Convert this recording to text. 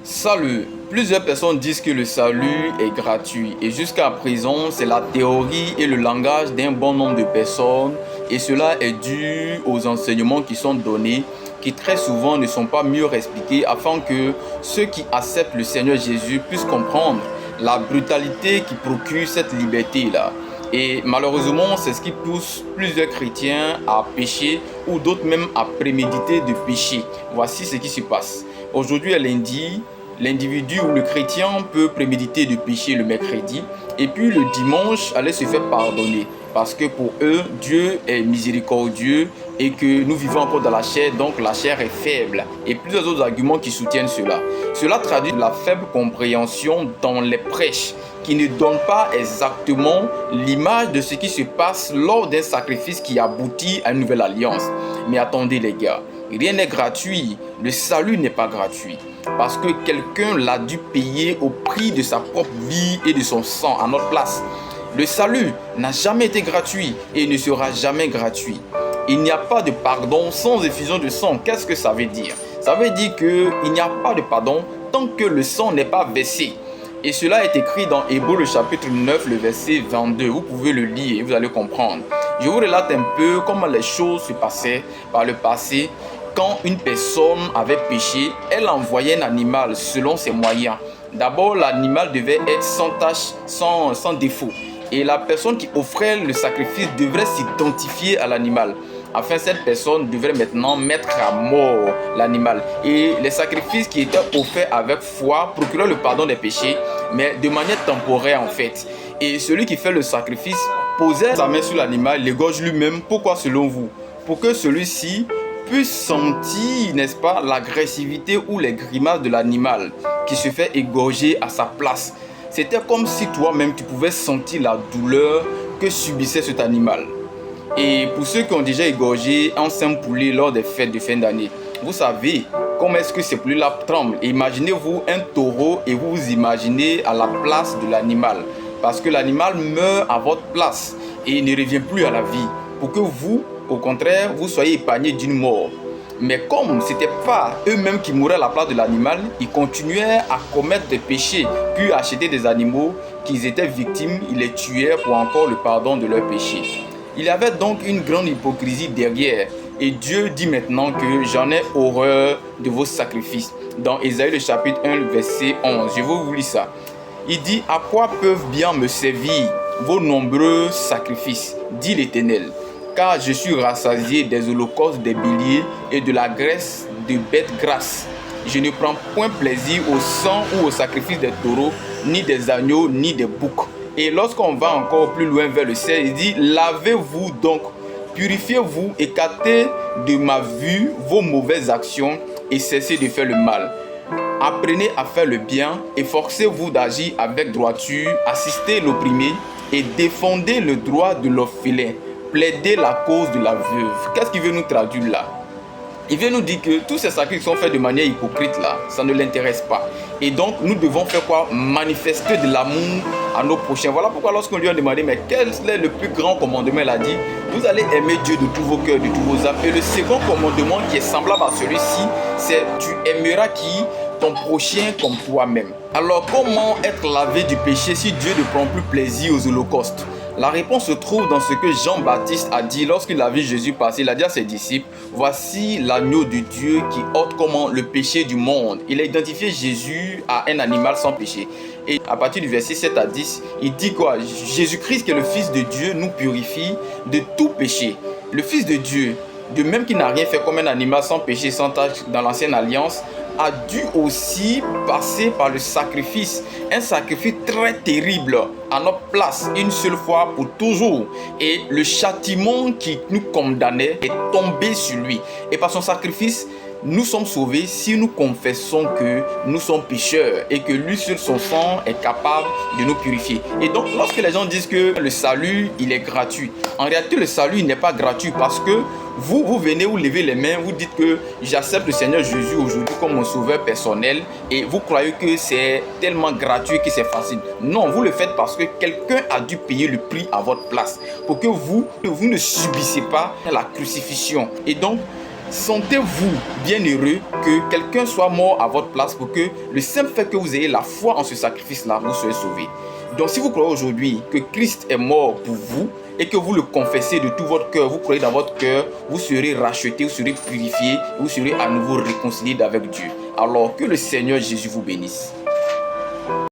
Salut! Plusieurs personnes disent que le salut est gratuit et jusqu'à présent, c'est la théorie et le langage d'un bon nombre de personnes et cela est dû aux enseignements qui sont donnés qui très souvent ne sont pas mieux expliqués afin que ceux qui acceptent le Seigneur Jésus puissent comprendre la brutalité qui procure cette liberté-là. Et malheureusement, c'est ce qui pousse plusieurs chrétiens à pécher ou d'autres même à préméditer de pécher. Voici ce qui se passe. Aujourd'hui est lundi. L'individu ou le chrétien peut préméditer de pécher le mercredi et puis le dimanche aller se faire pardonner parce que pour eux Dieu est miséricordieux et que nous vivons encore dans la chair, donc la chair est faible et plusieurs autres arguments qui soutiennent cela. Cela traduit la faible compréhension dans les prêches qui ne donnent pas exactement l'image de ce qui se passe lors d'un sacrifice qui aboutit à une nouvelle alliance. Mais attendez les gars, rien n'est gratuit, le salut n'est pas gratuit. Parce que quelqu'un l'a dû payer au prix de sa propre vie et de son sang à notre place. Le salut n'a jamais été gratuit et ne sera jamais gratuit. Il n'y a pas de pardon sans effusion de sang. Qu'est-ce que ça veut dire? Ça veut dire qu'il n'y a pas de pardon tant que le sang n'est pas versé. Et cela est écrit dans Hébreux le chapitre 9, le verset 22. Vous pouvez le lire et vous allez comprendre. Je vous relate un peu comment les choses se passaient par le passé. Quand une personne avait péché, elle envoyait un animal selon ses moyens. D'abord, l'animal devait être sans tache, sans défaut. Et la personne qui offrait le sacrifice devrait s'identifier à l'animal. Enfin, cette personne devrait maintenant mettre à mort l'animal. Et les sacrifices qui étaient offerts avec foi procuraient le pardon des péchés, mais de manière temporaire en fait. Et celui qui fait le sacrifice posait sa main sur l'animal, l'égorge lui-même. Pourquoi selon vous? Pour que celui-ci puisse sentir, n'est-ce pas, l'agressivité ou les grimaces de l'animal qui se fait égorger à sa place. C'était comme si toi-même tu pouvais sentir la douleur que subissait cet animal. Et pour ceux qui ont déjà égorgé un saint poulet lors des fêtes de fin d'année, vous savez comment est-ce que ces poulets-là tremblent. Imaginez-vous un taureau et vous vous imaginez à la place de l'animal. Parce que l'animal meurt à votre place et ne revient plus à la vie. Pour que vous, au contraire, vous soyez épargnés d'une mort. Mais comme ce n'était pas eux-mêmes qui mouraient à la place de l'animal, ils continuaient à commettre des péchés, puis acheter des animaux qu'ils étaient victimes, ils les tuaient pour encore le pardon de leurs péchés. Il y avait donc une grande hypocrisie derrière. Et Dieu dit maintenant que j'en ai horreur de vos sacrifices. Dans Ésaïe le chapitre 1, le verset 11, je vais vous lire ça. Il dit, à quoi peuvent bien me servir vos nombreux sacrifices, dit l'Éternel. Car je suis rassasié des holocaustes des béliers et de la graisse de bêtes grasses. Je ne prends point plaisir au sang ou au sacrifice des taureaux, ni des agneaux, ni des boucs. Et lorsqu'on va encore plus loin vers le 16, il dit, lavez-vous donc, purifiez-vous, écartez de ma vue vos mauvaises actions et cessez de faire le mal. Apprenez à faire le bien, efforcez-vous d'agir avec droiture, assistez l'opprimé et défendez le droit de l'orphelin. Plaider la cause de la veuve. Qu'est-ce qu'il veut nous traduire là? Il veut nous dire que tous ces sacrifices sont faits de manière hypocrite là, ça ne l'intéresse pas. Et donc nous devons faire quoi? Manifester de l'amour à nos prochains. Voilà pourquoi lorsqu'on lui a demandé mais quel est le plus grand commandement, il a dit vous allez aimer Dieu de tous vos cœurs, de tous vos âmes. Et le second commandement qui est semblable à celui-ci, c'est tu aimeras qui? Ton prochain comme toi-même. Alors comment être lavé du péché si Dieu ne prend plus plaisir aux holocaustes? La réponse se trouve dans ce que Jean-Baptiste a dit lorsqu'il a vu Jésus passer. Il a dit à ses disciples, voici l'agneau de Dieu qui ôte comment le péché du monde. Il a identifié Jésus à un animal sans péché. Et à partir du verset 7 à 10, il dit quoi? Jésus-Christ qui est le Fils de Dieu nous purifie de tout péché. Le Fils de Dieu, de même qu'il n'a rien fait comme un animal sans péché, sans tache dans l'ancienne alliance, a dû aussi passer par le sacrifice, un sacrifice très terrible à notre place, une seule fois pour toujours. Et le châtiment qui nous condamnait est tombé sur lui. Et par son sacrifice, nous sommes sauvés si nous confessons que nous sommes pécheurs et que lui seul son sang est capable de nous purifier. Et donc lorsque les gens disent que le salut il est gratuit, en réalité le salut il n'est pas gratuit parce que vous venez, vous levez les mains, vous dites que j'accepte le Seigneur Jésus aujourd'hui comme mon sauveur personnel et vous croyez que c'est tellement gratuit que c'est facile. Non, vous le faites parce que quelqu'un a dû payer le prix à votre place pour que vous ne subissiez pas la crucifixion. Et donc Sentez-vous bien heureux que quelqu'un soit mort à votre place pour que le simple fait que vous ayez la foi en ce sacrifice-là, vous soyez sauvés. Donc si vous croyez aujourd'hui que Christ est mort pour vous et que vous le confessez de tout votre cœur, vous croyez dans votre cœur, vous serez racheté, vous serez purifié, vous serez à nouveau réconcilié avec Dieu. Alors que le Seigneur Jésus vous bénisse.